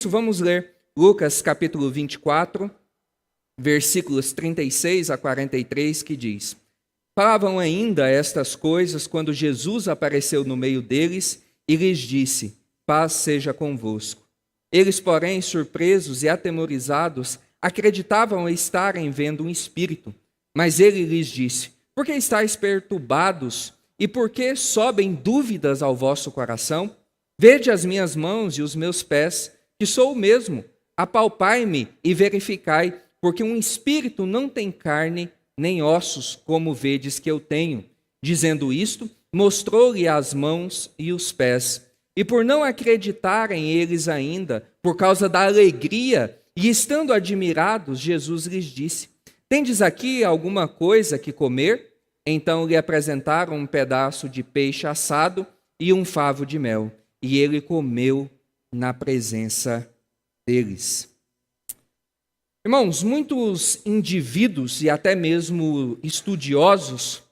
disso, vamos ler Lucas capítulo 24, versículos 36 a 43, que diz: Falavam ainda estas coisas quando Jesus apareceu no meio deles e lhes disse: Paz seja convosco. Eles, porém, surpresos e atemorizados, acreditavam estarem vendo um espírito. Mas ele lhes disse: Por que estáis perturbados e por que sobem dúvidas ao vosso coração? Vede as minhas mãos e os meus pés, que sou o mesmo. Apalpai-me e verificai, porque um espírito não tem carne nem ossos, como vedes que eu tenho. Dizendo isto, mostrou-lhe as mãos e os pés. E por não acreditarem eles ainda, por causa da alegria, e estando admirados, Jesus lhes disse: Tendes aqui alguma coisa que comer? Então lhe apresentaram um pedaço de peixe assado e um favo de mel. E ele comeu na presença deles. Irmãos, muitos indivíduos e até mesmo estudiosos,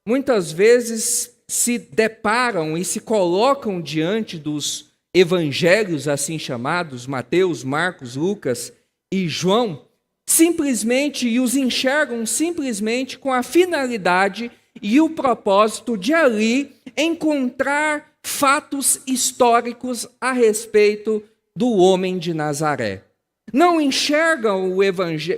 muitas vezes se deparam e se colocam diante dos evangelhos assim chamados, Mateus, Marcos, Lucas e João, simplesmente, e os enxergam simplesmente com a finalidade e o propósito de ali encontrar fatos históricos a respeito do homem de Nazaré. Não enxergam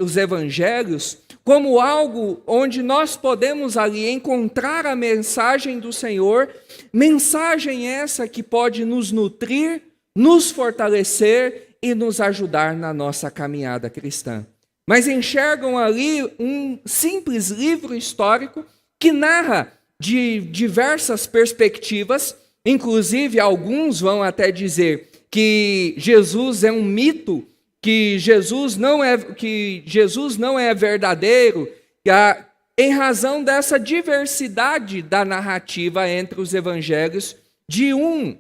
os evangelhos como algo onde nós podemos ali encontrar a mensagem do Senhor, mensagem essa que pode nos nutrir, nos fortalecer e nos ajudar na nossa caminhada cristã. Mas enxergam ali um simples livro histórico que narra de diversas perspectivas, inclusive alguns vão até dizer que Jesus é um mito, que Jesus não é verdadeiro, em razão dessa diversidade da narrativa entre os evangelhos, de um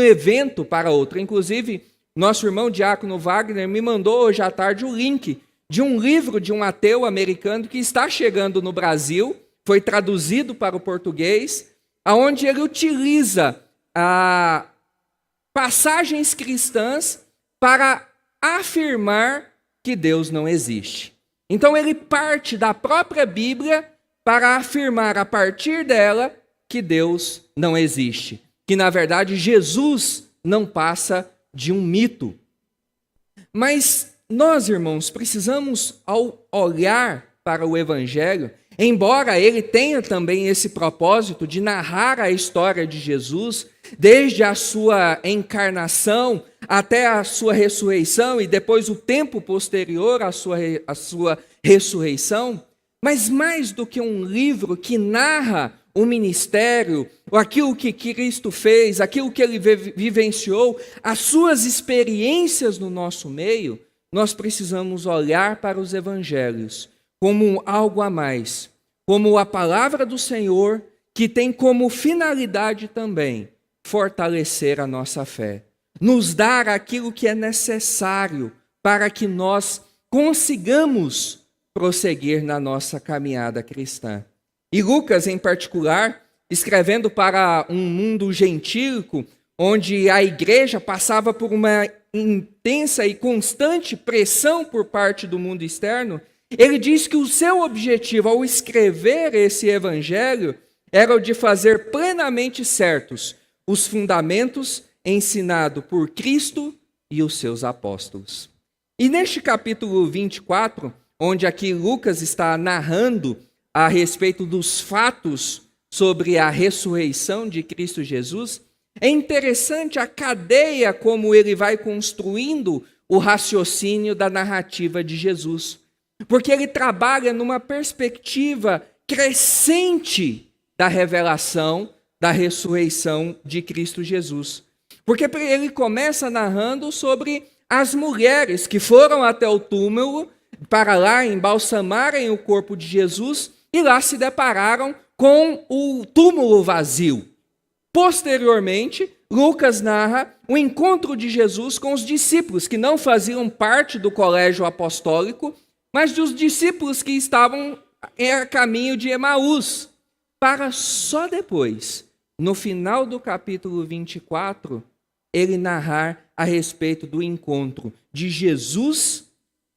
evento para outro. Inclusive, nosso irmão Diácono Wagner me mandou hoje à tarde o link de um livro de um ateu americano que está chegando no Brasil, foi traduzido para o português, onde ele utiliza passagens cristãs para afirmar que Deus não existe. Então ele parte da própria Bíblia para afirmar a partir dela que Deus não existe, que na verdade Jesus não passa de um mito. Mas nós, irmãos, precisamos, ao olhar para o Evangelho, embora ele tenha também esse propósito de narrar a história de Jesus, desde a sua encarnação até a sua ressurreição e depois o tempo posterior à sua ressurreição, mas mais do que um livro que narra o ministério, aquilo que Cristo fez, aquilo que ele vivenciou, as suas experiências no nosso meio, nós precisamos olhar para os evangelhos como algo a mais, como a palavra do Senhor, que tem como finalidade também fortalecer a nossa fé, nos dar aquilo que é necessário para que nós consigamos prosseguir na nossa caminhada cristã. E Lucas, em particular, escrevendo para um mundo gentílico, onde a igreja passava por uma intensa e constante pressão por parte do mundo externo, ele diz que o seu objetivo ao escrever esse evangelho era o de fazer plenamente certos os fundamentos ensinados por Cristo e os seus apóstolos. E neste capítulo 24, onde aqui Lucas está narrando a respeito dos fatos sobre a ressurreição de Cristo Jesus, é interessante a cadeia como ele vai construindo o raciocínio da narrativa de Jesus. Porque ele trabalha numa perspectiva crescente da revelação da ressurreição de Cristo Jesus. Porque ele começa narrando sobre as mulheres que foram até o túmulo para lá embalsamarem o corpo de Jesus e lá se depararam com o túmulo vazio. Posteriormente, Lucas narra o encontro de Jesus com os discípulos que não faziam parte do colégio apostólico, mas dos discípulos que estavam a caminho de Emaús, para só depois, no final do capítulo 24, ele narrar a respeito do encontro de Jesus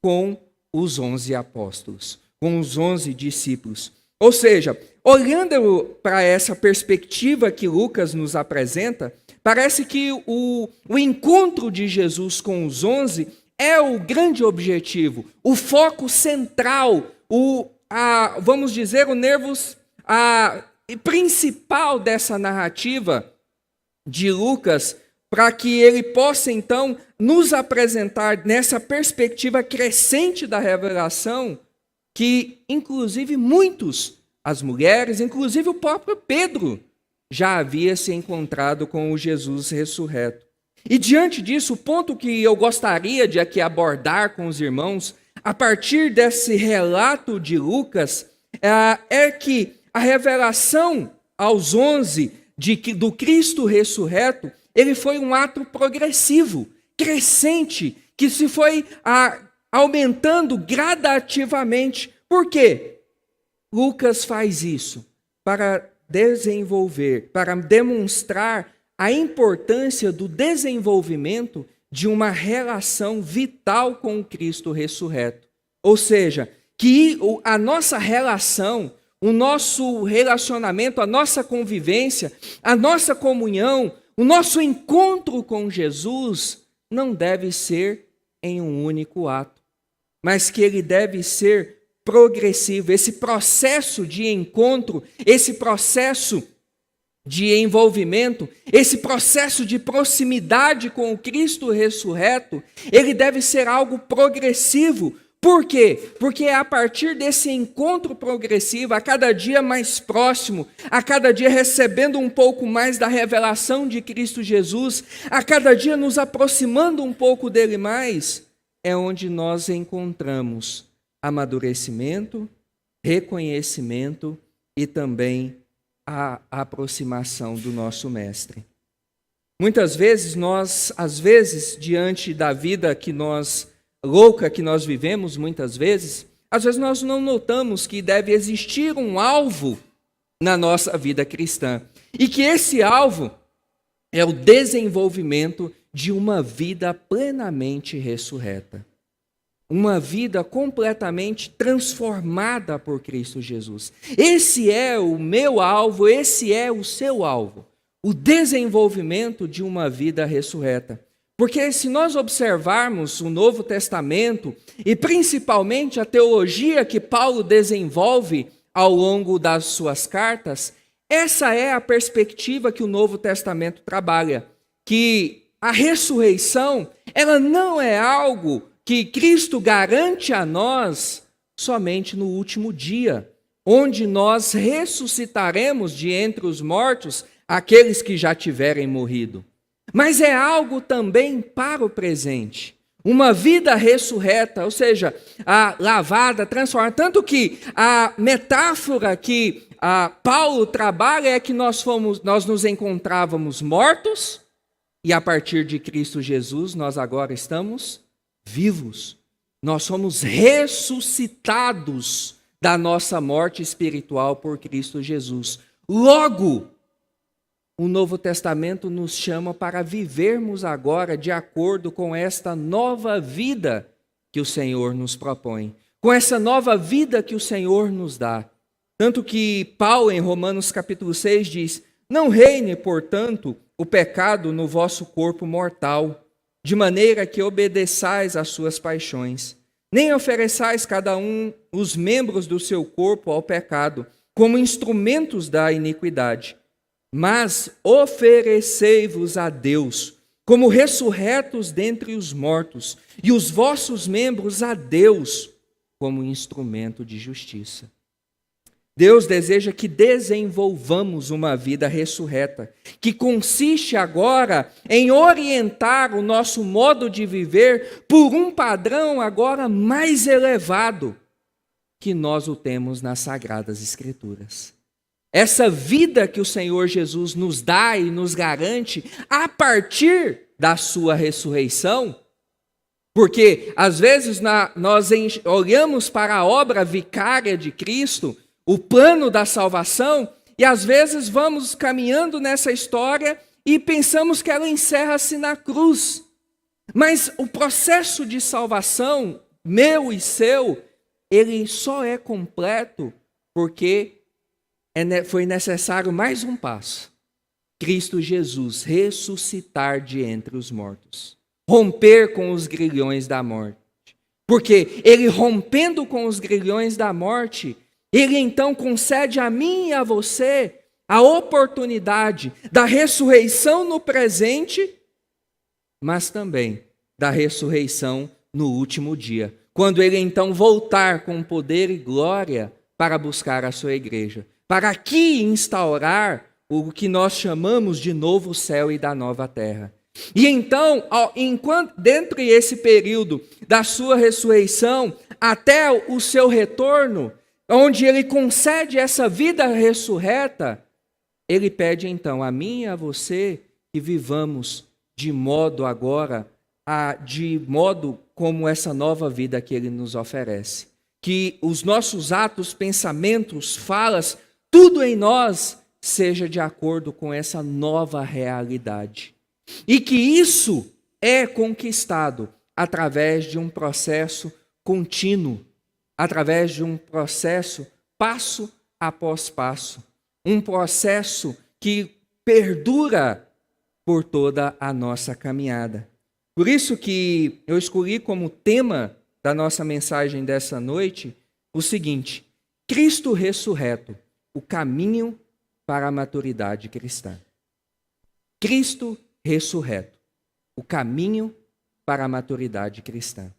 com os 11 apóstolos, com os 11 discípulos. Ou seja, olhando para essa perspectiva que Lucas nos apresenta, parece que o encontro de Jesus com os 11 é o grande objetivo, o foco central, vamos dizer, o nervos principal dessa narrativa de Lucas, para que ele possa, então, nos apresentar nessa perspectiva crescente da revelação, que, inclusive, muitos, as mulheres, inclusive o próprio Pedro, já havia se encontrado com o Jesus ressurreto. E, diante disso, o ponto que eu gostaria de aqui abordar com os irmãos, a partir desse relato de Lucas, é que a revelação aos 11 do Cristo ressurreto, ele foi um ato progressivo, crescente, que se foi aumentando gradativamente. Por quê? Lucas faz isso para desenvolver, para demonstrar a importância do desenvolvimento de uma relação vital com o Cristo ressurreto. Ou seja, que a nossa relação, o nosso relacionamento, a nossa convivência, a nossa comunhão, o nosso encontro com Jesus não deve ser em um único ato, mas que ele deve ser progressivo. Esse processo de encontro, esse processo de envolvimento, esse processo de proximidade com o Cristo ressurreto, ele deve ser algo progressivo. Por quê? Porque é a partir desse encontro progressivo, a cada dia mais próximo, a cada dia recebendo um pouco mais da revelação de Cristo Jesus, a cada dia nos aproximando um pouco dele mais, é onde nós encontramos amadurecimento, reconhecimento e também a aproximação do nosso Mestre. Muitas vezes diante da vida louca que nós vivemos, às vezes nós não notamos que deve existir um alvo na nossa vida cristã. E que esse alvo é o desenvolvimento de uma vida plenamente ressurreta. Uma vida completamente transformada por Cristo Jesus. Esse é o meu alvo, esse é o seu alvo. O desenvolvimento de uma vida ressurreta. Porque se nós observarmos o Novo Testamento, e principalmente a teologia que Paulo desenvolve ao longo das suas cartas, essa é a perspectiva que o Novo Testamento trabalha, que a ressurreição, ela não é algo que Cristo garante a nós somente no último dia, onde nós ressuscitaremos de entre os mortos aqueles que já tiverem morrido. Mas é algo também para o presente. Uma vida ressurreta, ou seja, lavada, transformada. Tanto que a metáfora que Paulo trabalha é que nós nos encontrávamos mortos e a partir de Cristo Jesus nós agora estamos vivos. Nós somos ressuscitados da nossa morte espiritual por Cristo Jesus. Logo, o Novo Testamento nos chama para vivermos agora de acordo com esta nova vida que o Senhor nos propõe, com essa nova vida que o Senhor nos dá. Tanto que Paulo, em Romanos capítulo 6, diz: não reine, portanto, o pecado no vosso corpo mortal, de maneira que obedeçais às suas paixões, nem ofereçais cada um os membros do seu corpo ao pecado, como instrumentos da iniquidade, mas oferecei-vos a Deus, como ressurretos dentre os mortos, e os vossos membros a Deus, como instrumento de justiça. Deus deseja que desenvolvamos uma vida ressurreta, que consiste agora em orientar o nosso modo de viver por um padrão agora mais elevado, que nós o temos nas Sagradas Escrituras. Essa vida que o Senhor Jesus nos dá e nos garante a partir da sua ressurreição, porque às vezes nós olhamos para a obra vicária de Cristo, o plano da salvação, e às vezes vamos caminhando nessa história e pensamos que ela encerra-se na cruz. Mas o processo de salvação, meu e seu, ele só é completo porque foi necessário mais um passo. Cristo Jesus ressuscitar de entre os mortos. Romper com os grilhões da morte. Porque ele rompendo com os grilhões da morte, ele então concede a mim e a você a oportunidade da ressurreição no presente, mas também da ressurreição no último dia. Quando ele então voltar com poder e glória para buscar a sua igreja. Para aqui instaurar o que nós chamamos de novo céu e da nova terra. E então, dentro desse período da sua ressurreição até o seu retorno, onde ele concede essa vida ressurreta, ele pede então a mim e a você que vivamos de modo como essa nova vida que ele nos oferece. Que os nossos atos, pensamentos, falas, tudo em nós seja de acordo com essa nova realidade. E que isso é conquistado através de um processo contínuo, através de um processo passo após passo, um processo que perdura por toda a nossa caminhada. Por isso que eu escolhi como tema da nossa mensagem dessa noite o seguinte: Cristo ressurreto, o caminho para a maturidade cristã. Cristo ressurreto, o caminho para a maturidade cristã.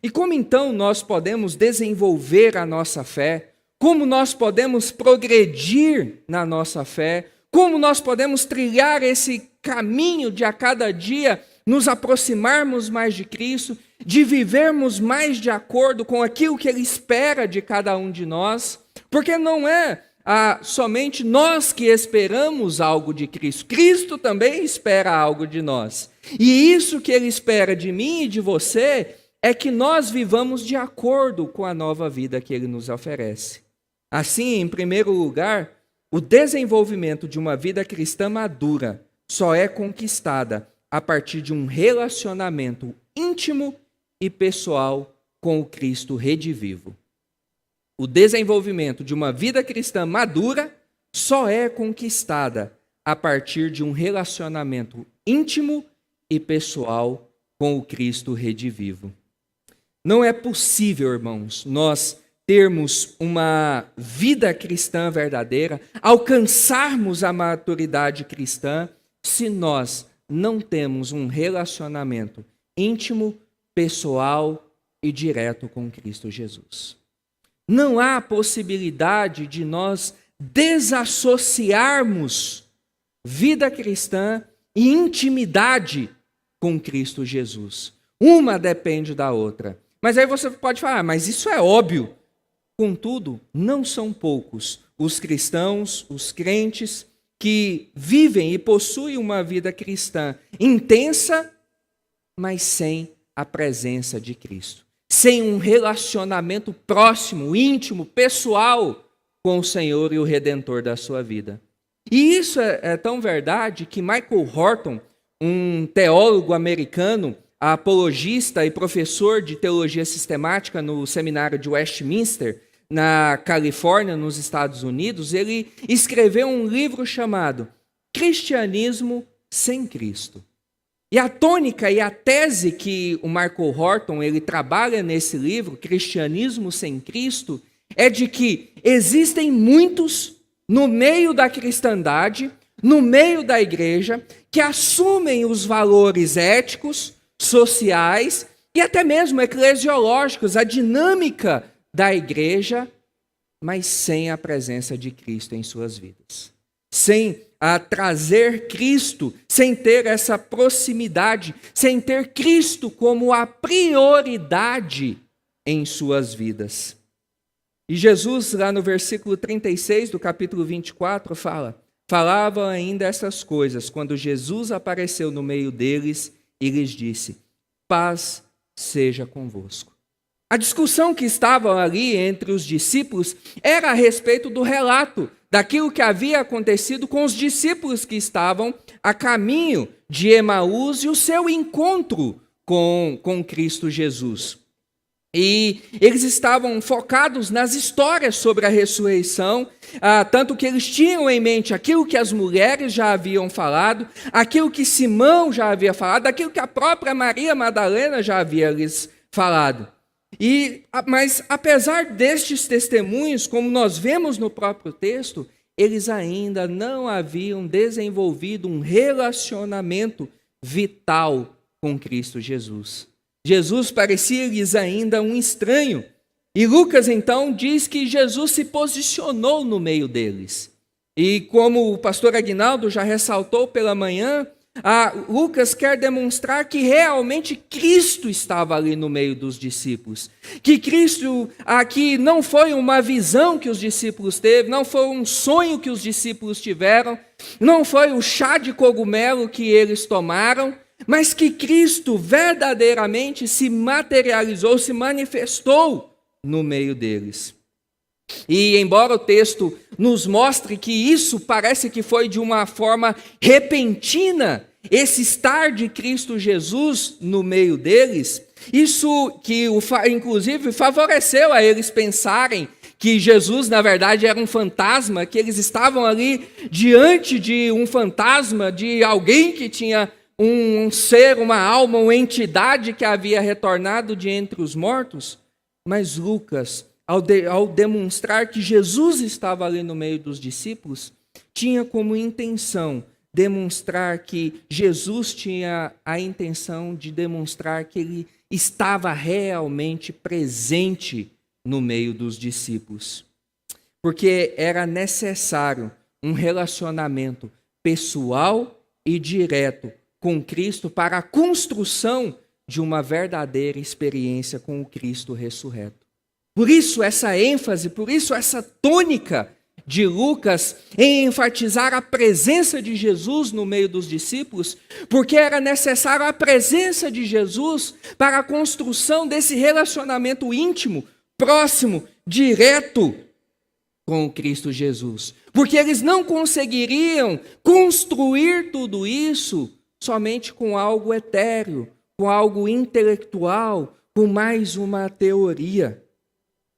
E como então nós podemos desenvolver a nossa fé? Como nós podemos progredir na nossa fé? Como nós podemos trilhar esse caminho de a cada dia nos aproximarmos mais de Cristo, de vivermos mais de acordo com aquilo que Ele espera de cada um de nós? Porque não é somente nós que esperamos algo de Cristo. Cristo também espera algo de nós. E isso que Ele espera de mim e de você é que nós vivamos de acordo com a nova vida que Ele nos oferece. Assim, em primeiro lugar, o desenvolvimento de uma vida cristã madura só é conquistada a partir de um relacionamento íntimo e pessoal com o Cristo redivivo. O desenvolvimento de uma vida cristã madura só é conquistada a partir de um relacionamento íntimo e pessoal com o Cristo redivivo. Não é possível, irmãos, nós termos uma vida cristã verdadeira, alcançarmos a maturidade cristã, se nós não temos um relacionamento íntimo, pessoal e direto com Cristo Jesus. Não há possibilidade de nós desassociarmos vida cristã e intimidade com Cristo Jesus. Uma depende da outra. Mas aí você pode falar, mas isso é óbvio. Contudo, não são poucos os cristãos, os crentes, que vivem e possuem uma vida cristã intensa, mas sem a presença de Cristo. Sem um relacionamento próximo, íntimo, pessoal com o Senhor e o Redentor da sua vida. E isso é tão verdade que Michael Horton, um teólogo americano, apologista e professor de teologia sistemática no seminário de Westminster, na Califórnia, nos Estados Unidos, ele escreveu um livro chamado Cristianismo sem Cristo. E a tônica e a tese que o Michael Horton ele trabalha nesse livro, Cristianismo sem Cristo, é de que existem muitos no meio da cristandade, no meio da igreja, que assumem os valores éticos, sociais e até mesmo eclesiológicos, a dinâmica da igreja, mas sem a presença de Cristo em suas vidas. Sem trazer Cristo, sem ter essa proximidade, sem ter Cristo como a prioridade em suas vidas. E Jesus, lá no versículo 36 do capítulo 24, falava ainda essas coisas, quando Jesus apareceu no meio deles e lhes disse: paz seja convosco. A discussão que estava ali entre os discípulos era a respeito do relato daquilo que havia acontecido com os discípulos que estavam a caminho de Emaús e o seu encontro com Cristo Jesus. E eles estavam focados nas histórias sobre a ressurreição, tanto que eles tinham em mente aquilo que as mulheres já haviam falado, aquilo que Simão já havia falado, aquilo que a própria Maria Madalena já havia lhes falado. Mas apesar destes testemunhos, como nós vemos no próprio texto, eles ainda não haviam desenvolvido um relacionamento vital com Cristo Jesus. Jesus parecia-lhes ainda um estranho. E Lucas, então, diz que Jesus se posicionou no meio deles. E como o pastor Aguinaldo já ressaltou pela manhã, Lucas quer demonstrar que realmente Cristo estava ali no meio dos discípulos. Que Cristo aqui não foi uma visão que os discípulos teve, não foi um sonho que os discípulos tiveram, não foi o chá de cogumelo que eles tomaram, mas que Cristo verdadeiramente se materializou, se manifestou no meio deles. E embora o texto nos mostre que isso parece que foi de uma forma repentina, esse estar de Cristo Jesus no meio deles, isso que inclusive favoreceu a eles pensarem que Jesus, na verdade, era um fantasma, que eles estavam ali diante de um fantasma, de alguém que tinha um ser, uma alma, uma entidade que havia retornado de entre os mortos. Mas Lucas, ao demonstrar que Jesus estava ali no meio dos discípulos, tinha como intenção demonstrar que Jesus tinha a intenção de demonstrar que ele estava realmente presente no meio dos discípulos. Porque era necessário um relacionamento pessoal e direto com Cristo para a construção de uma verdadeira experiência com o Cristo ressurreto. Por isso essa ênfase, por isso essa tônica de Lucas em enfatizar a presença de Jesus no meio dos discípulos, porque era necessário a presença de Jesus para a construção desse relacionamento íntimo, próximo, direto com o Cristo Jesus. Porque eles não conseguiriam construir tudo isso somente com algo etéreo, com algo intelectual, com mais uma teoria.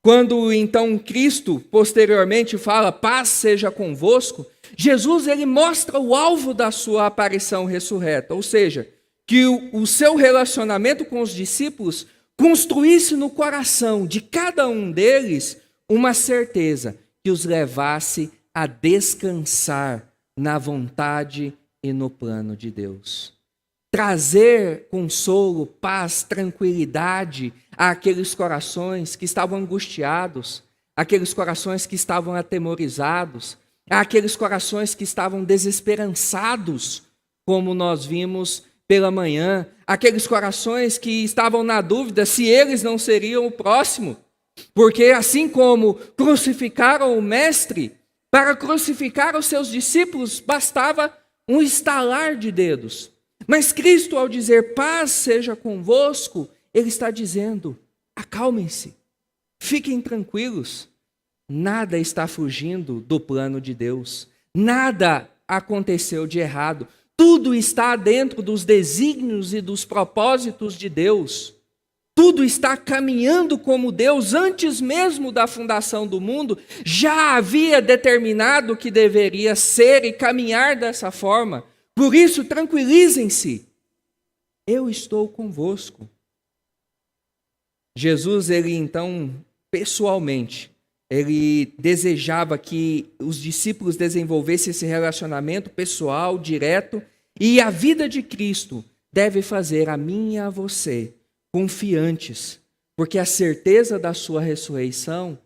Quando então Cristo posteriormente fala, paz seja convosco, Jesus ele mostra o alvo da sua aparição ressurreta, ou seja, que o seu relacionamento com os discípulos construísse no coração de cada um deles uma certeza que os levasse a descansar na vontade e no plano de Deus. Trazer consolo, paz, tranquilidade àqueles corações que estavam angustiados, àqueles corações que estavam atemorizados, àqueles corações que estavam desesperançados, como nós vimos pela manhã, aqueles corações que estavam na dúvida se eles não seriam o próximo, porque assim como crucificaram o Mestre, para crucificar os seus discípulos bastava um estalar de dedos. Mas Cristo, ao dizer paz seja convosco, ele está dizendo, acalmem-se, fiquem tranquilos, nada está fugindo do plano de Deus, nada aconteceu de errado, tudo está dentro dos desígnios e dos propósitos de Deus, tudo está caminhando como Deus, antes mesmo da fundação do mundo, já havia determinado que deveria ser e caminhar dessa forma. Por isso, tranquilizem-se, eu estou convosco. Jesus, ele então, pessoalmente, ele desejava que os discípulos desenvolvessem esse relacionamento pessoal, direto, e a vida de Cristo deve fazer a mim e a você confiantes, porque a certeza da sua ressurreição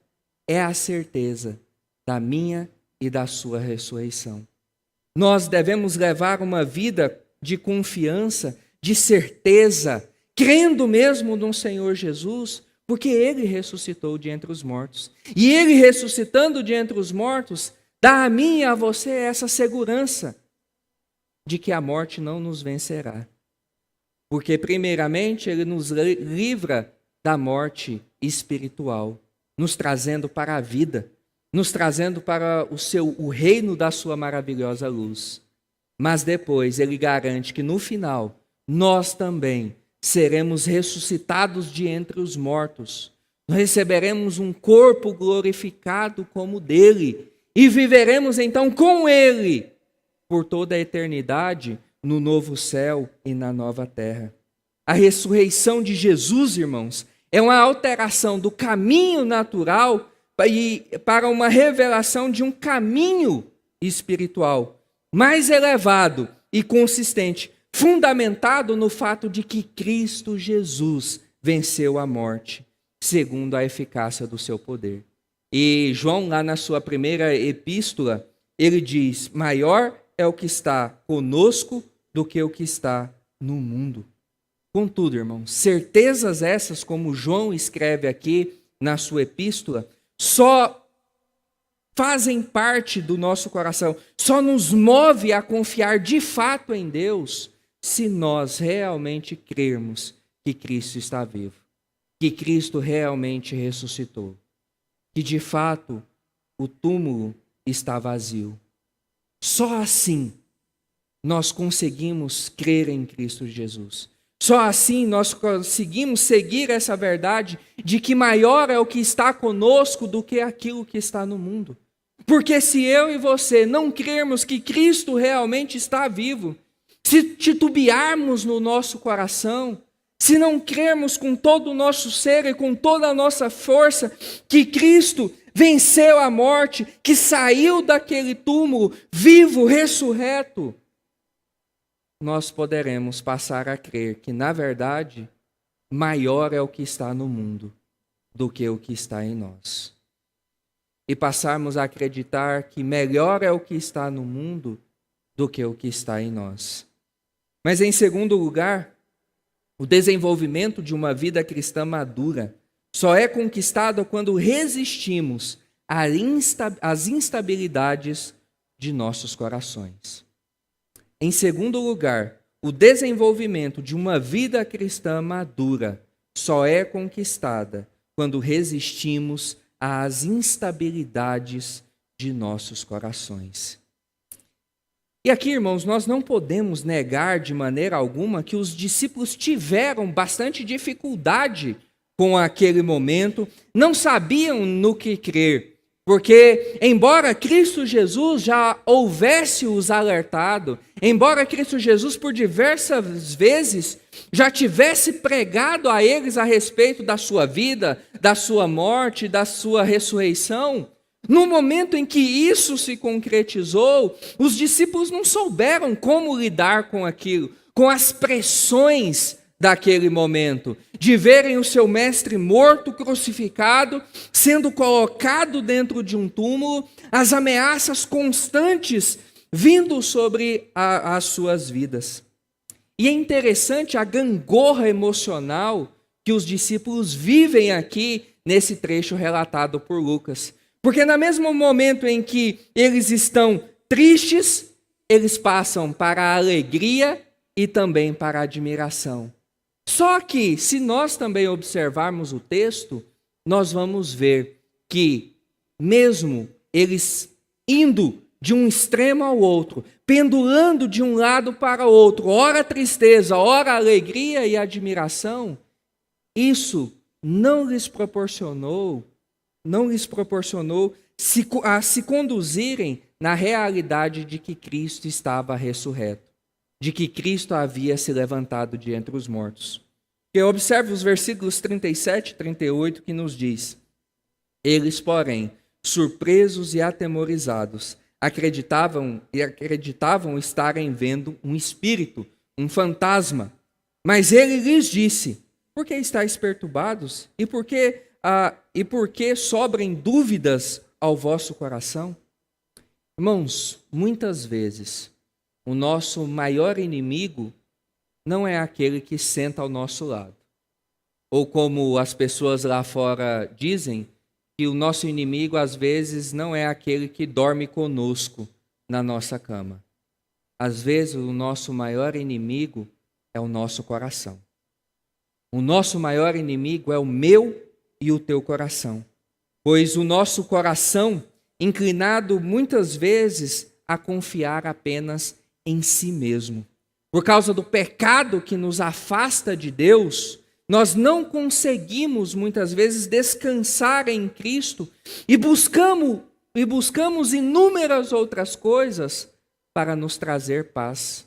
é a certeza da minha e da sua ressurreição. Nós devemos levar uma vida de confiança, de certeza, crendo mesmo no Senhor Jesus, porque Ele ressuscitou de entre os mortos. E Ele ressuscitando de entre os mortos, dá a mim e a você essa segurança de que a morte não nos vencerá. Porque, primeiramente, Ele nos livra da morte espiritual, nos trazendo para a vida, nos trazendo para o reino da sua maravilhosa luz. Mas depois ele garante que no final nós também seremos ressuscitados de entre os mortos. Receberemos um corpo glorificado como o dele e viveremos então com ele por toda a eternidade no novo céu e na nova terra. A ressurreição de Jesus, irmãos, é uma alteração do caminho natural para uma revelação de um caminho espiritual mais elevado e consistente, fundamentado no fato de que Cristo Jesus venceu a morte, segundo a eficácia do seu poder. E João, lá na sua primeira epístola, ele diz: maior é o que está conosco do que o que está no mundo. Contudo, irmãos, certezas essas, como João escreve aqui na sua epístola, só fazem parte do nosso coração, só nos move a confiar de fato em Deus, se nós realmente crermos que Cristo está vivo, que Cristo realmente ressuscitou, que de fato o túmulo está vazio. Só assim nós conseguimos crer em Cristo Jesus. Só assim nós conseguimos seguir essa verdade de que maior é o que está conosco do que aquilo que está no mundo. Porque se eu e você não crermos que Cristo realmente está vivo, se titubearmos no nosso coração, se não crermos com todo o nosso ser e com toda a nossa força que Cristo venceu a morte, que saiu daquele túmulo vivo, ressurreto, nós poderemos passar a crer que, na verdade, maior é o que está no mundo do que o que está em nós. E passarmos a acreditar que melhor é o que está no mundo do que o que está em nós. Mas, em segundo lugar, o desenvolvimento de uma vida cristã madura só é conquistado quando resistimos às instabilidades de nossos corações. Em segundo lugar, o desenvolvimento de uma vida cristã madura só é conquistada quando resistimos às instabilidades de nossos corações. E aqui, irmãos, nós não podemos negar de maneira alguma que os discípulos tiveram bastante dificuldade com aquele momento, não sabiam no que crer, porque embora Cristo Jesus já houvesse os alertado, embora Cristo Jesus por diversas vezes já tivesse pregado a eles a respeito da sua vida, da sua morte, da sua ressurreição, no momento em que isso se concretizou, os discípulos não souberam como lidar com aquilo, com as pressões daquele momento, de verem o seu mestre morto, crucificado, sendo colocado dentro de um túmulo, as ameaças constantes vindo sobre as suas vidas. E é interessante a gangorra emocional que os discípulos vivem aqui nesse trecho relatado por Lucas. Porque no mesmo momento em que eles estão tristes, eles passam para a alegria e também para a admiração. Só que, se nós também observarmos o texto, nós vamos ver que, mesmo eles indo de um extremo ao outro, pendulando de um lado para o outro, ora tristeza, ora alegria e admiração, isso não lhes proporcionou a se conduzirem na realidade de que Cristo estava ressurreto, de que Cristo havia se levantado de entre os mortos. Eu observo os versículos 37 e 38 que nos diz: eles, porém, surpresos e atemorizados, acreditavam estarem vendo um espírito, um fantasma. Mas ele lhes disse: por que estáis perturbados? E por que sobrem dúvidas ao vosso coração? Irmãos, muitas vezes o nosso maior inimigo não é aquele que senta ao nosso lado. Ou como as pessoas lá fora dizem, que o nosso inimigo às vezes não é aquele que dorme conosco na nossa cama. Às vezes o nosso maior inimigo é o nosso coração. O nosso maior inimigo é o meu e o teu coração. Pois o nosso coração inclinado muitas vezes a confiar apenas em si mesmo. Por causa do pecado que nos afasta de Deus, nós não conseguimos muitas vezes descansar em Cristo e buscamos inúmeras outras coisas para nos trazer paz.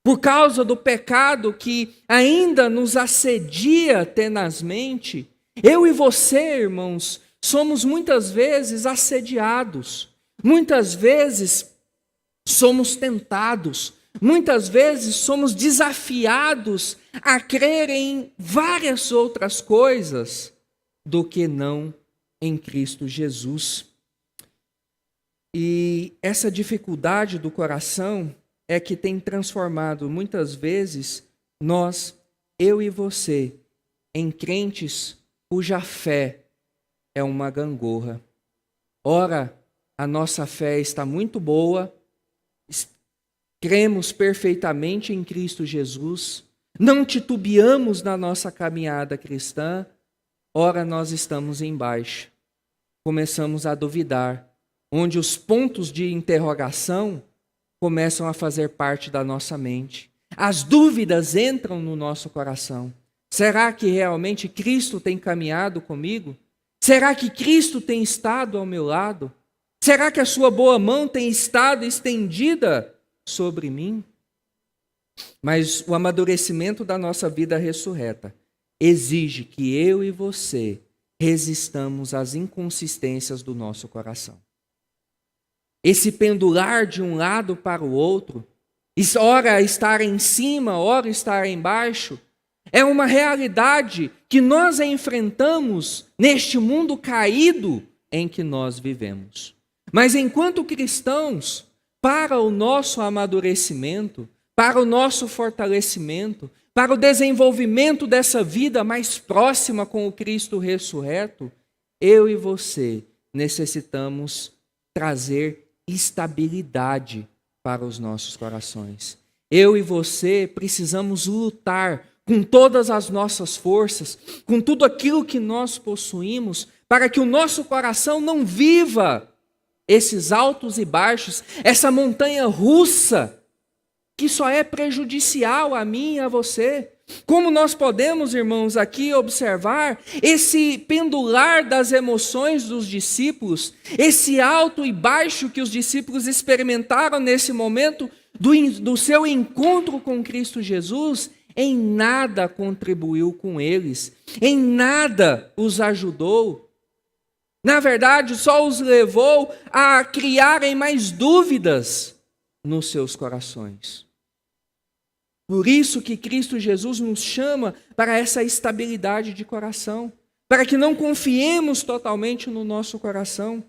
Por causa do pecado que ainda nos assedia tenazmente, eu e você, irmãos, somos muitas vezes assediados, muitas vezes somos tentados, muitas vezes somos desafiados a crer em várias outras coisas do que não em Cristo Jesus. E essa dificuldade do coração é que tem transformado muitas vezes nós, eu e você, em crentes cuja fé é uma gangorra. Ora, a nossa fé está muito boa, cremos perfeitamente em Cristo Jesus, não titubeamos na nossa caminhada cristã, ora nós estamos embaixo. Começamos a duvidar, onde os pontos de interrogação começam a fazer parte da nossa mente. As dúvidas entram no nosso coração. Será que realmente Cristo tem caminhado comigo? Será que Cristo tem estado ao meu lado? Será que a sua boa mão tem estado estendida sobre mim? Mas o amadurecimento da nossa vida ressurreta exige que eu e você resistamos às inconsistências do nosso coração. Esse pendular de um lado para o outro, ora estar em cima, ora estar embaixo, é uma realidade que nós enfrentamos neste mundo caído em que nós vivemos. Mas enquanto cristãos, para o nosso amadurecimento, para o nosso fortalecimento, para o desenvolvimento dessa vida mais próxima com o Cristo ressurreto, eu e você necessitamos trazer estabilidade para os nossos corações. Eu e você precisamos lutar com todas as nossas forças, com tudo aquilo que nós possuímos, para que o nosso coração não viva esses altos e baixos, essa montanha russa, que só é prejudicial a mim e a você. Como nós podemos, irmãos, aqui observar esse pendular das emoções dos discípulos, esse alto e baixo que os discípulos experimentaram nesse momento do seu encontro com Cristo Jesus, em nada contribuiu com eles, em nada os ajudou. Na verdade, só os levou a criarem mais dúvidas nos seus corações. Por isso que Cristo Jesus nos chama para essa estabilidade de coração, para que não confiemos totalmente no nosso coração.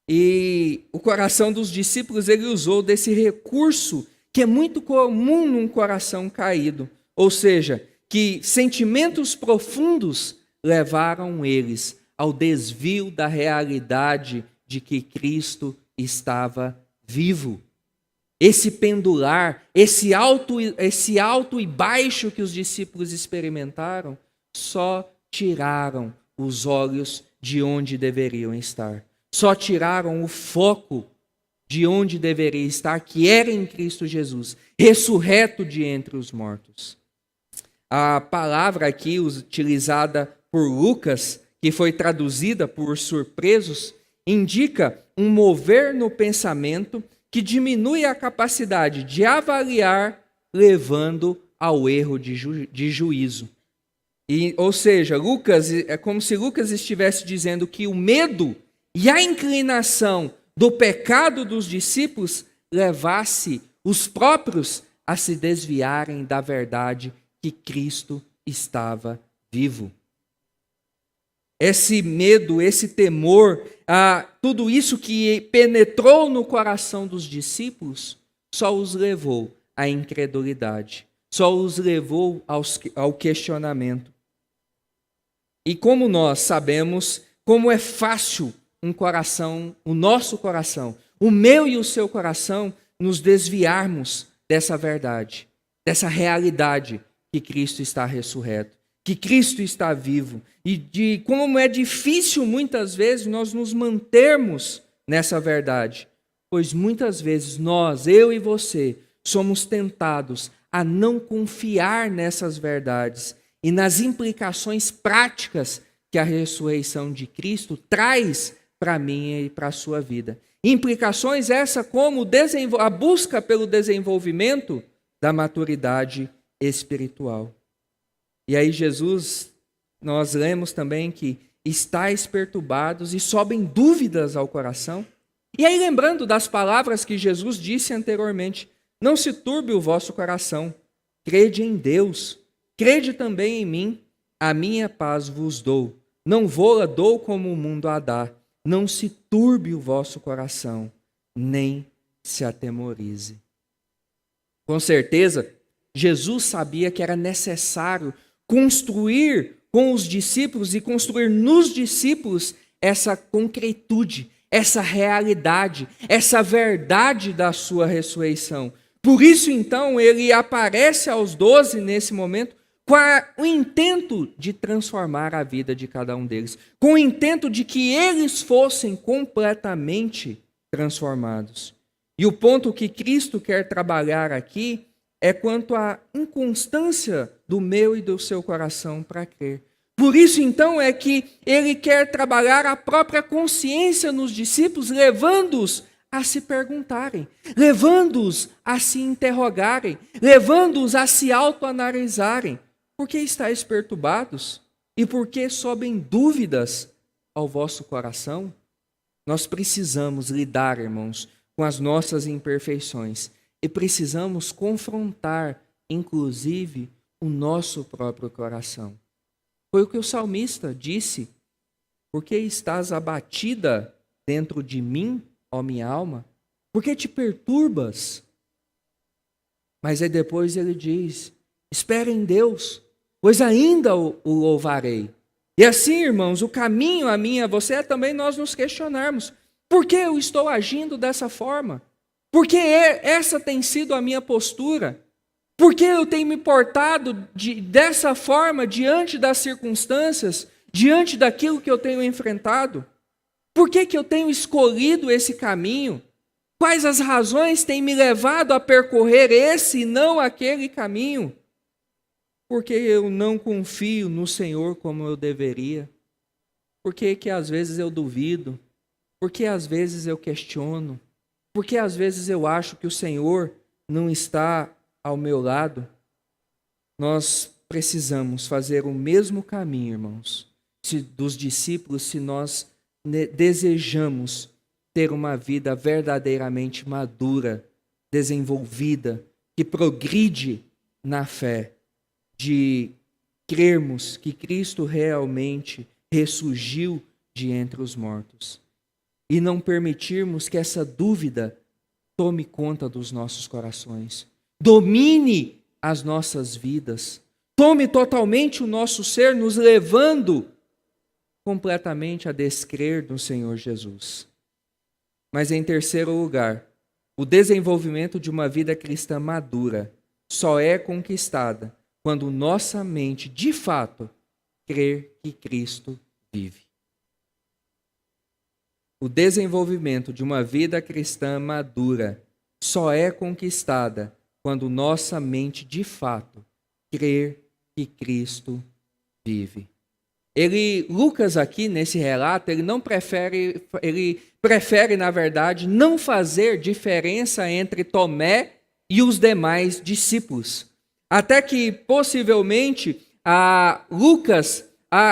E o coração dos discípulos, ele usou desse recurso que é muito comum num coração caído, ou seja, que sentimentos profundos levaram eles ao desvio da realidade de que Cristo estava vivo. Esse pendular, esse alto e baixo que os discípulos experimentaram, só tiraram os olhos de onde deveriam estar. Só tiraram o foco de onde deveria estar, que era em Cristo Jesus, ressurreto de entre os mortos. A palavra aqui utilizada por Lucas, que foi traduzida por surpresos, indica um mover no pensamento que diminui a capacidade de avaliar, levando ao erro de juízo. Ou seja, é como se Lucas estivesse dizendo que o medo e a inclinação do pecado dos discípulos levasse os próprios a se desviarem da verdade que Cristo estava vivo. Esse medo, esse temor, tudo isso que penetrou no coração dos discípulos, só os levou à incredulidade, só os levou ao questionamento. E como nós sabemos, como é fácil o nosso coração, o meu e o seu coração, nos desviarmos dessa verdade, dessa realidade que Cristo está ressurreto, que Cristo está vivo e de como é difícil muitas vezes nós nos mantermos nessa verdade, pois muitas vezes nós, eu e você, somos tentados a não confiar nessas verdades e nas implicações práticas que a ressurreição de Cristo traz para mim e para a sua vida. Implicações essas como a busca pelo desenvolvimento da maturidade espiritual. E aí Jesus, nós lemos também que estáis perturbados e sobem dúvidas ao coração. E aí lembrando das palavras que Jesus disse anteriormente, não se turbe o vosso coração, crede em Deus, crede também em mim, a minha paz vos dou, não vou-la dou como o mundo a dá, não se turbe o vosso coração, nem se atemorize. Com certeza, Jesus sabia que era necessário construir com os discípulos e construir nos discípulos essa concretude, essa realidade, essa verdade da sua ressurreição. Por isso, então, ele aparece aos 12 nesse momento com o intento de transformar a vida de cada um deles, com o intento de que eles fossem completamente transformados. E o ponto que Cristo quer trabalhar aqui é quanto à inconstância do meu e do seu coração para crer. Por isso, então, é que ele quer trabalhar a própria consciência nos discípulos, levando-os a se perguntarem, levando-os a se interrogarem, levando-os a se autoanalisarem. Por que estáis perturbados? E por que sobem dúvidas ao vosso coração? Nós precisamos lidar, irmãos, com as nossas imperfeições e precisamos confrontar, inclusive, o nosso próprio coração. Foi o que o salmista disse: por que estás abatida dentro de mim, ó minha alma? Por que te perturbas? Mas aí depois ele diz: espera em Deus, pois ainda o louvarei. E assim, irmãos, o caminho a mim e a você é também nós nos questionarmos: por que eu estou agindo dessa forma? Por que essa tem sido a minha postura? Por que eu tenho me portado dessa forma diante das circunstâncias, diante daquilo que eu tenho enfrentado? Por que eu tenho escolhido esse caminho? Quais as razões têm me levado a percorrer esse e não aquele caminho? Porque eu não confio no Senhor como eu deveria? Por que às vezes eu duvido? Por que às vezes eu questiono? Por que às vezes eu acho que o Senhor não está ao meu lado? Nós precisamos fazer o mesmo caminho, irmãos, dos discípulos, se nós desejamos ter uma vida verdadeiramente madura, desenvolvida, que progride na fé, de crermos que Cristo realmente ressurgiu de entre os mortos. E não permitirmos que essa dúvida tome conta dos nossos corações, domine as nossas vidas, tome totalmente o nosso ser, nos levando completamente a descrer no Senhor Jesus. Mas em terceiro lugar, o desenvolvimento de uma vida cristã madura só é conquistada quando nossa mente, de fato, crer que Cristo vive. O desenvolvimento de uma vida cristã madura só é conquistada quando nossa mente, de fato, crer que Cristo vive. Lucas aqui, nesse relato, ele prefere, na verdade, não fazer diferença entre Tomé e os demais discípulos. Até que, possivelmente, Lucas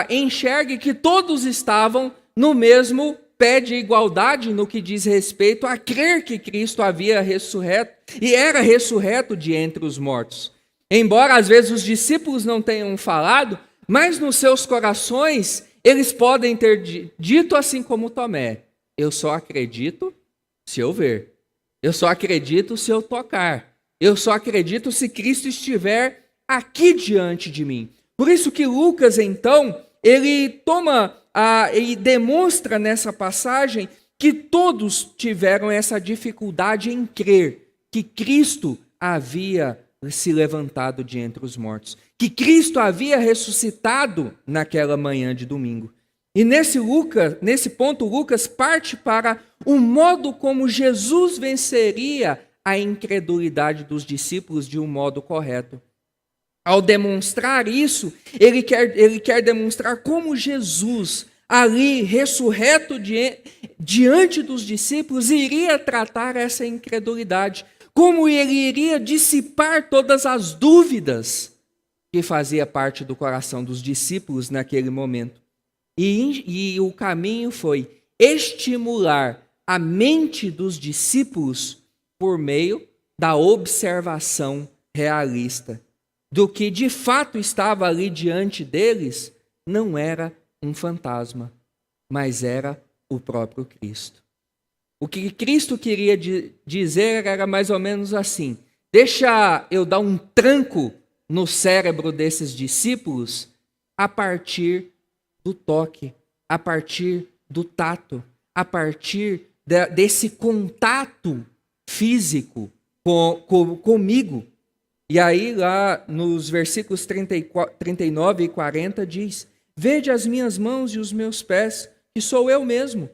enxergue que todos estavam no mesmo pé de igualdade no que diz respeito a crer que Cristo havia ressurreto e era ressurreto de entre os mortos. Embora às vezes os discípulos não tenham falado, mas nos seus corações eles podem ter dito assim como Tomé: eu só acredito se eu ver, eu só acredito se eu tocar, eu só acredito se Cristo estiver aqui diante de mim. Por isso que Lucas, então, ele e demonstra nessa passagem que todos tiveram essa dificuldade em crer que Cristo havia se levantado de entre os mortos, que Cristo havia ressuscitado naquela manhã de domingo. E nesse ponto, Lucas parte para o modo como Jesus venceria a incredulidade dos discípulos de um modo correto. Ao demonstrar isso, ele quer demonstrar como Jesus, ali ressurreto diante dos discípulos, iria tratar essa incredulidade, como ele iria dissipar todas as dúvidas que fazia parte do coração dos discípulos naquele momento. E o caminho foi estimular a mente dos discípulos por meio da observação realista. Do que de fato estava ali diante deles, não era um fantasma, mas era o próprio Cristo. O que Cristo queria dizer era mais ou menos assim: deixa eu dar um tranco no cérebro desses discípulos a partir do toque, a partir do tato, a partir desse contato físico comigo. E aí lá nos versículos 39 e 40 diz: vede as minhas mãos e os meus pés, que sou eu mesmo.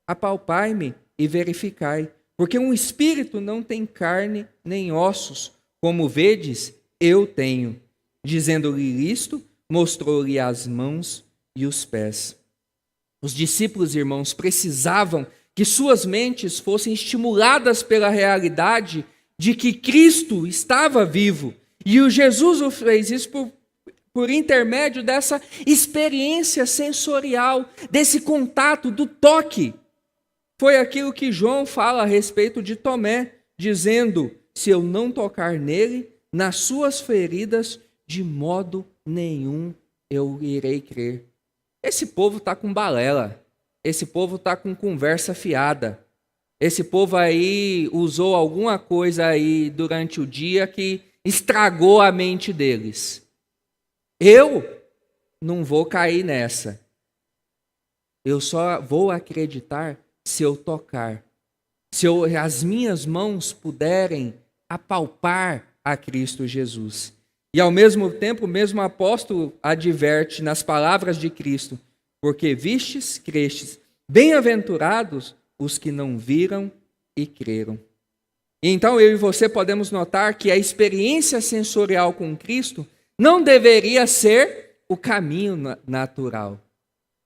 Apalpai-me e verificai, porque um espírito não tem carne nem ossos, como vedes, eu tenho. Dizendo-lhe isto, mostrou-lhe as mãos e os pés. Os discípulos, irmãos, precisavam que suas mentes fossem estimuladas pela realidade de que Cristo estava vivo. E o Jesus o fez isso por intermédio dessa experiência sensorial, desse contato, do toque. Foi aquilo que João fala a respeito de Tomé, dizendo: se eu não tocar nele, nas suas feridas, de modo nenhum eu irei crer. Esse povo está com balela, esse povo está com conversa fiada. Esse povo aí usou alguma coisa aí durante o dia que estragou a mente deles. Eu não vou cair nessa. Eu só vou acreditar se eu tocar. Se as minhas mãos puderem apalpar a Cristo Jesus. E ao mesmo tempo, o mesmo apóstolo adverte nas palavras de Cristo: porque vistes, crestes, bem-aventurados os que não viram e creram. Então eu e você podemos notar que a experiência sensorial com Cristo não deveria ser o caminho natural.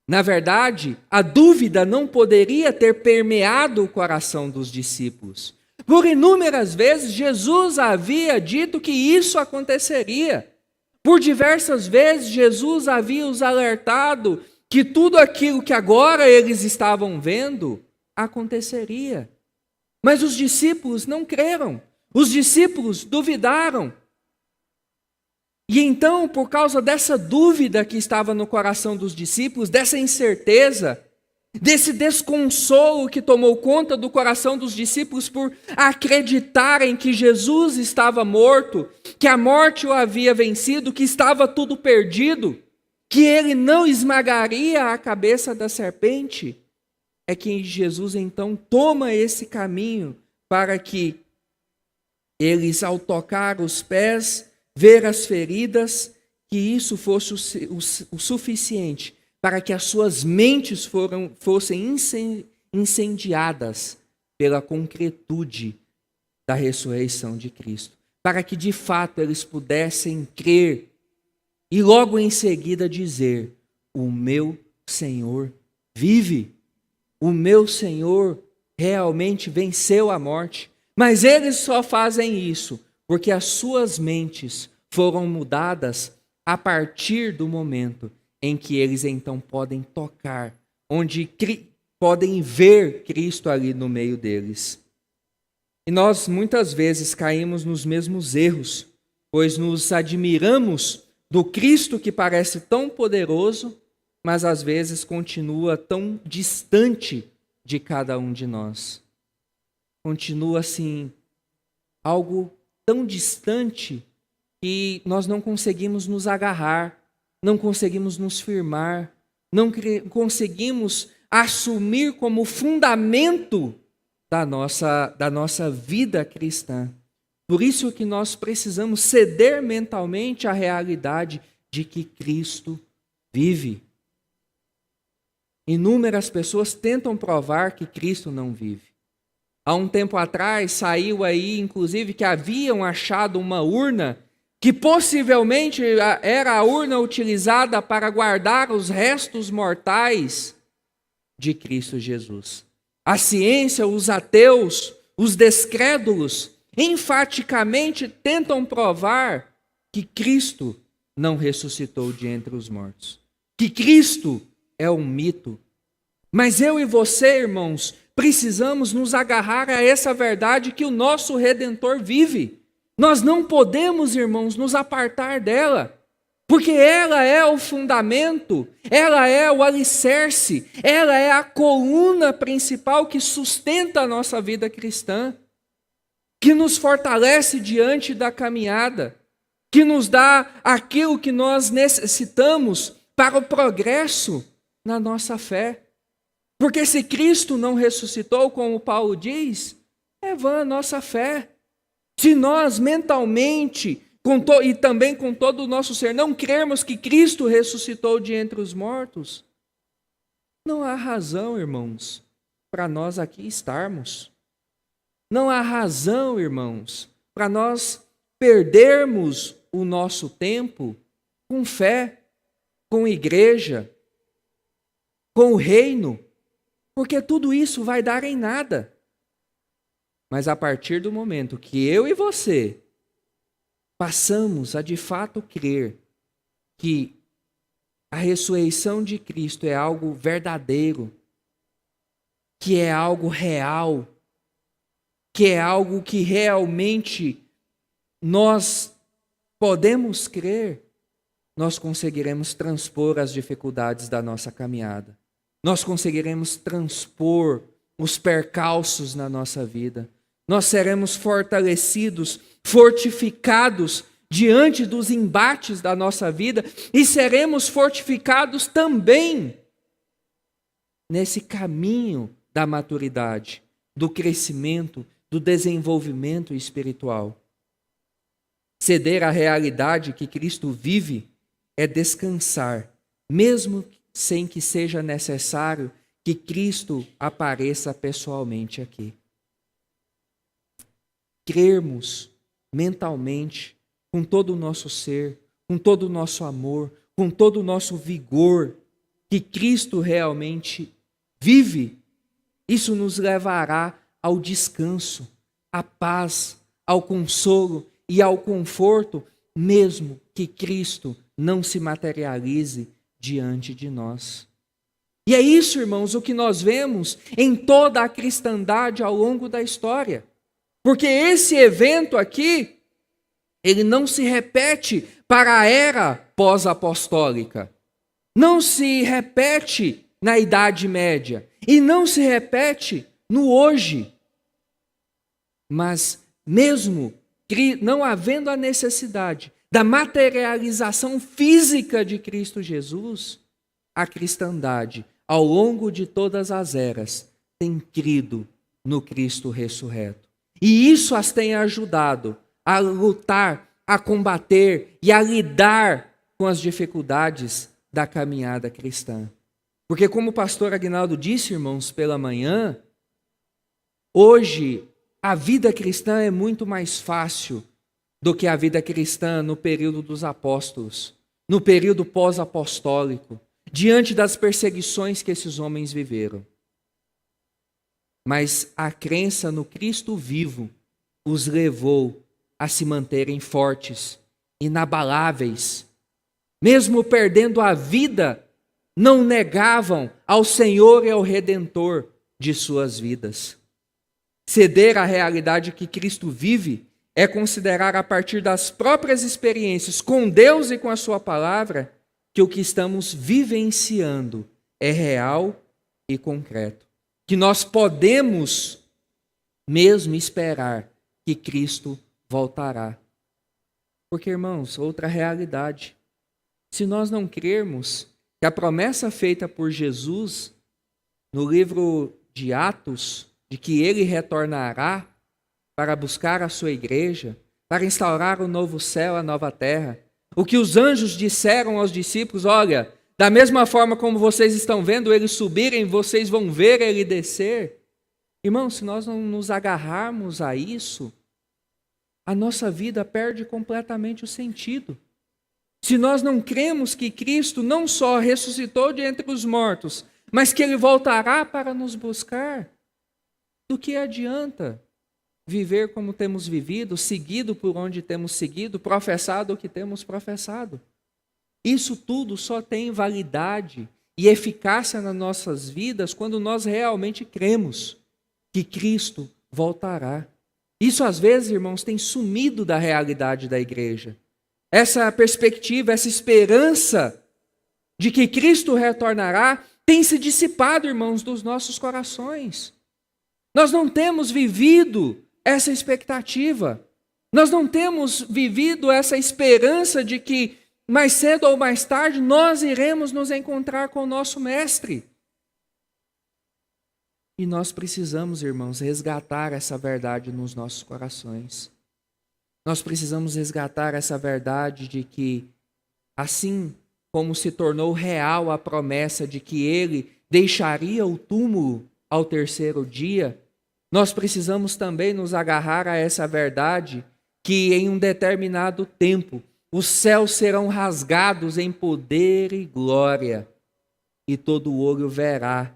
Na verdade, a dúvida não poderia ter permeado o coração dos discípulos. Por inúmeras vezes, Jesus havia dito que isso aconteceria. Por diversas vezes, Jesus havia os alertado que tudo aquilo que agora eles estavam vendo aconteceria. Mas os discípulos não creram. Os discípulos duvidaram. E então, por causa dessa dúvida que estava no coração dos discípulos, dessa incerteza, desse desconsolo que tomou conta do coração dos discípulos por acreditarem que Jesus estava morto, que a morte o havia vencido, que estava tudo perdido, que ele não esmagaria a cabeça da serpente, é que Jesus então toma esse caminho para que eles, ao tocar os pés, ver as feridas, que isso fosse o suficiente para que as suas mentes fossem incendiadas pela concretude da ressurreição de Cristo, para que de fato eles pudessem crer e logo em seguida dizer: o meu Senhor vive, o meu Senhor realmente venceu a morte. Mas eles só fazem isso porque as suas mentes foram mudadas a partir do momento em que eles então podem tocar, onde podem ver Cristo ali no meio deles. E nós muitas vezes caímos nos mesmos erros, pois nos admiramos do Cristo que parece tão poderoso, mas às vezes continua tão distante de cada um de nós. Continua assim, algo tão distante que nós não conseguimos nos agarrar, não conseguimos nos firmar, não conseguimos assumir como fundamento da nossa vida cristã. Por isso que nós precisamos ceder mentalmente à realidade de que Cristo vive. Inúmeras pessoas tentam provar que Cristo não vive. Há um tempo atrás saiu aí, inclusive, que haviam achado uma urna que possivelmente era a urna utilizada para guardar os restos mortais de Cristo Jesus. A ciência, os ateus, os descrédulos, enfaticamente tentam provar que Cristo não ressuscitou de entre os mortos, que Cristo é um mito. Mas eu e você, irmãos, precisamos nos agarrar a essa verdade que o nosso Redentor vive. Nós não podemos, irmãos, nos apartar dela, porque ela é o fundamento, ela é o alicerce, ela é a coluna principal que sustenta a nossa vida cristã, que nos fortalece diante da caminhada, que nos dá aquilo que nós necessitamos para o progresso na nossa fé. Porque se Cristo não ressuscitou, como Paulo diz, é vã a nossa fé. Se nós mentalmente e também com todo o nosso ser não crermos que Cristo ressuscitou de entre os mortos, não há razão, irmãos, para nós aqui estarmos. Não há razão, irmãos, para nós perdermos o nosso tempo com fé, com igreja, com o reino, porque tudo isso vai dar em nada. Mas a partir do momento que eu e você passamos a de fato crer que a ressurreição de Cristo é algo verdadeiro, que é algo real, que é algo que realmente nós podemos crer, nós conseguiremos transpor as dificuldades da nossa caminhada. Nós conseguiremos transpor os percalços na nossa vida. Nós seremos fortalecidos, fortificados diante dos embates da nossa vida e seremos fortificados também nesse caminho da maturidade, do crescimento, do desenvolvimento espiritual. Ceder à realidade que Cristo vive é descansar, mesmo sem que seja necessário que Cristo apareça pessoalmente aqui. Crermos mentalmente, com todo o nosso ser, com todo o nosso amor, com todo o nosso vigor, que Cristo realmente vive, isso nos levará ao descanso, à paz, ao consolo e ao conforto, mesmo que Cristo não se materialize diante de nós. E é isso, irmãos, o que nós vemos em toda a cristandade ao longo da história. Porque esse evento aqui, ele não se repete para a era pós-apostólica. Não se repete na Idade Média. E não se repete no hoje. Mas mesmo não havendo a necessidade da materialização física de Cristo Jesus, a cristandade, ao longo de todas as eras, tem crido no Cristo ressurreto. E isso as tem ajudado a lutar, a combater e a lidar com as dificuldades da caminhada cristã. Porque como o pastor Aguinaldo disse, irmãos, pela manhã, hoje a vida cristã é muito mais fácil do que a vida cristã no período dos apóstolos, no período pós-apostólico, diante das perseguições que esses homens viveram. Mas a crença no Cristo vivo os levou a se manterem fortes, inabaláveis. Mesmo perdendo a vida, não negavam ao Senhor e ao Redentor de suas vidas. Ceder à realidade que Cristo vive é considerar a partir das próprias experiências com Deus e com a sua palavra que o que estamos vivenciando é real e concreto. Que nós podemos mesmo esperar que Cristo voltará. Porque, irmãos, outra realidade. Se nós não crermos que a promessa feita por Jesus no livro de Atos, de que ele retornará para buscar a sua igreja, para instaurar o novo céu, a nova terra. O que os anjos disseram aos discípulos: olha, da mesma forma como vocês estão vendo ele subirem, vocês vão ver ele descer. Irmãos, se nós não nos agarrarmos a isso, a nossa vida perde completamente o sentido. Se nós não cremos que Cristo não só ressuscitou de entre os mortos, mas que ele voltará para nos buscar, do que adianta viver como temos vivido, seguido por onde temos seguido, professado o que temos professado? Isso tudo só tem validade e eficácia nas nossas vidas quando nós realmente cremos que Cristo voltará. Isso às vezes, irmãos, tem sumido da realidade da igreja. Essa perspectiva, essa esperança de que Cristo retornará tem se dissipado, irmãos, dos nossos corações. Nós não temos vivido essa expectativa. Nós não temos vivido essa esperança de que mais cedo ou mais tarde nós iremos nos encontrar com o nosso Mestre. E nós precisamos, irmãos, resgatar essa verdade nos nossos corações. Nós precisamos resgatar essa verdade de que, assim como se tornou real a promessa de que ele deixaria o túmulo ao terceiro dia, nós precisamos também nos agarrar a essa verdade que em um determinado tempo os céus serão rasgados em poder e glória, e todo olho verá,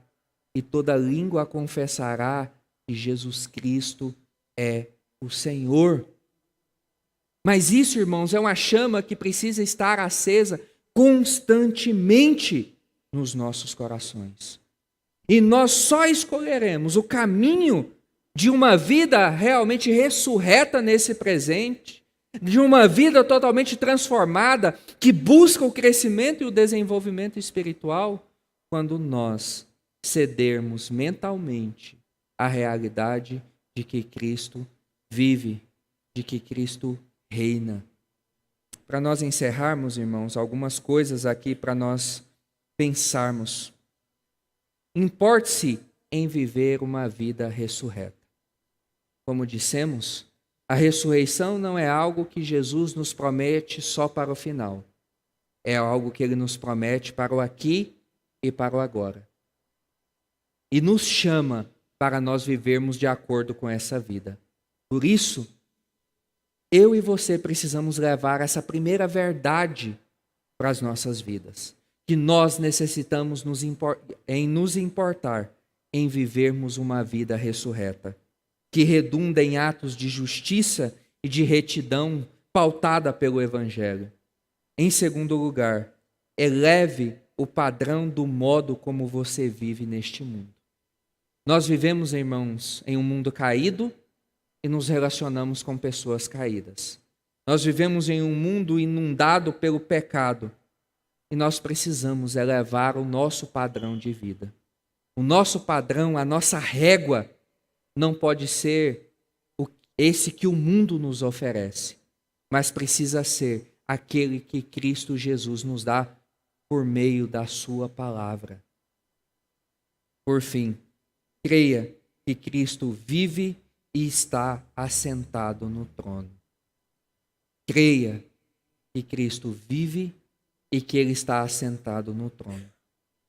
e toda língua confessará que Jesus Cristo é o Senhor. Mas isso, irmãos, é uma chama que precisa estar acesa constantemente nos nossos corações. E nós só escolheremos o caminho de uma vida realmente ressurreta nesse presente, de uma vida totalmente transformada, que busca o crescimento e o desenvolvimento espiritual, quando nós cedermos mentalmente à realidade de que Cristo vive, de que Cristo reina. Para nós encerrarmos, irmãos, algumas coisas aqui para nós pensarmos. Importe-se em viver uma vida ressurreta. Como dissemos, a ressurreição não é algo que Jesus nos promete só para o final. É algo que ele nos promete para o aqui e para o agora. E nos chama para nós vivermos de acordo com essa vida. Por isso, eu e você precisamos levar essa primeira verdade para as nossas vidas. Que nós necessitamos nos importar em vivermos uma vida ressurreta, que redunda em atos de justiça e de retidão pautada pelo Evangelho. Em segundo lugar, eleve o padrão do modo como você vive neste mundo. Nós vivemos, irmãos, em um mundo caído e nos relacionamos com pessoas caídas. Nós vivemos em um mundo inundado pelo pecado e nós precisamos elevar o nosso padrão de vida. O nosso padrão, a nossa régua, não pode ser esse que o mundo nos oferece, mas precisa ser aquele que Cristo Jesus nos dá por meio da sua palavra. Por fim, creia que Cristo vive e está assentado no trono. Creia que Cristo vive e que Ele está assentado no trono.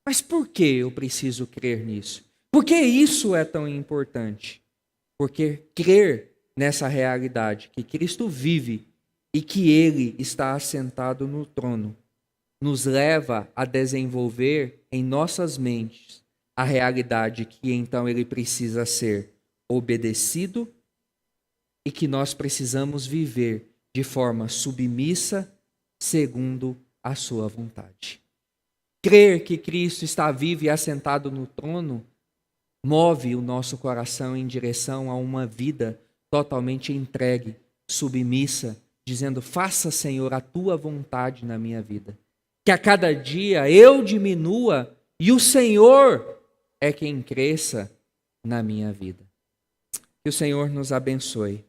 Mas por que eu preciso crer nisso? Por que isso é tão importante? Porque crer nessa realidade, que Cristo vive e que Ele está assentado no trono, nos leva a desenvolver em nossas mentes a realidade que então Ele precisa ser obedecido e que nós precisamos viver de forma submissa, segundo a sua vontade. Crer que Cristo está vivo e assentado no trono move o nosso coração em direção a uma vida totalmente entregue, submissa, dizendo: faça, Senhor, a tua vontade na minha vida. Que a cada dia eu diminua e o Senhor é quem cresça na minha vida. Que o Senhor nos abençoe.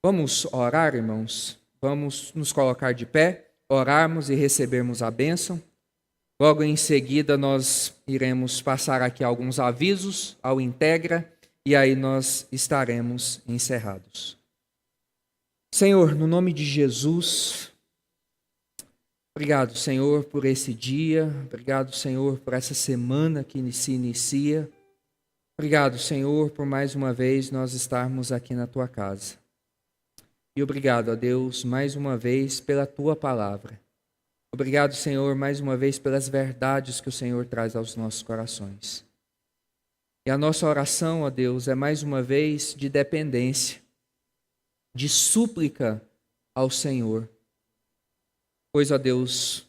Vamos orar, irmãos? Vamos nos colocar de pé, orarmos e recebermos a bênção. Logo em seguida nós iremos passar aqui alguns avisos ao Integra e aí nós estaremos encerrados. Senhor, no nome de Jesus, obrigado, Senhor, por esse dia, obrigado, Senhor, por essa semana que se inicia. Obrigado, Senhor, por mais uma vez nós estarmos aqui na Tua casa. E obrigado, ó Deus, mais uma vez pela Tua palavra. Obrigado, Senhor, mais uma vez pelas verdades que o Senhor traz aos nossos corações. E a nossa oração, ó Deus, é mais uma vez de dependência, de súplica ao Senhor. Pois, ó Deus,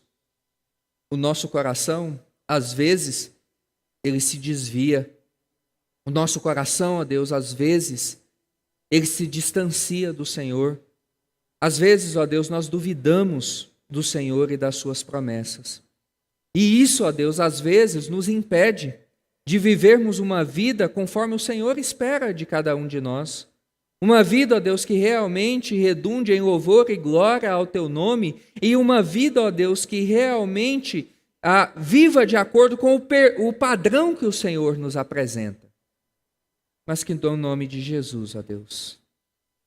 o nosso coração, às vezes, ele se desvia. O nosso coração, ó Deus, às vezes, ele se distancia do Senhor. Às vezes, ó Deus, nós duvidamos do Senhor e das suas promessas. E isso, ó Deus, às vezes nos impede de vivermos uma vida conforme o Senhor espera de cada um de nós. Uma vida, ó Deus, que realmente redunde em louvor e glória ao Teu nome, e uma vida, ó Deus, que realmente viva de acordo com o padrão que o Senhor nos apresenta. Mas que no nome de Jesus, ó Deus,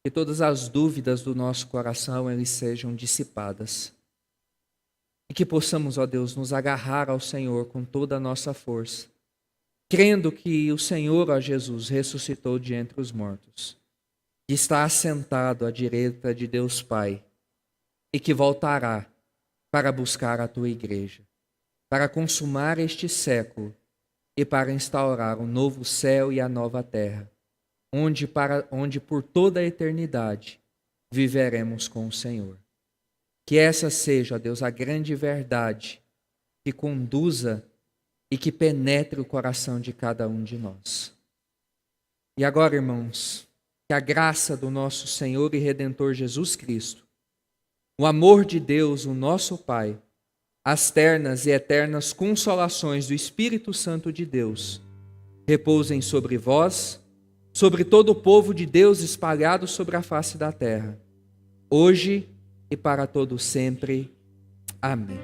que todas as dúvidas do nosso coração eles sejam dissipadas. E que possamos, ó Deus, nos agarrar ao Senhor com toda a nossa força, crendo que o Senhor, ó Jesus, ressuscitou de entre os mortos, que está assentado à direita de Deus Pai e que voltará para buscar a Tua igreja, para consumar este século e para instaurar o novo céu e a nova terra, onde por toda a eternidade viveremos com o Senhor. Que essa seja, ó Deus, a grande verdade que conduza e que penetre o coração de cada um de nós. E agora, irmãos, que a graça do nosso Senhor e Redentor Jesus Cristo, o amor de Deus, o nosso Pai, as ternas e eternas consolações do Espírito Santo de Deus repousem sobre vós, sobre todo o povo de Deus espalhado sobre a face da terra, hoje e para todo sempre. Amém.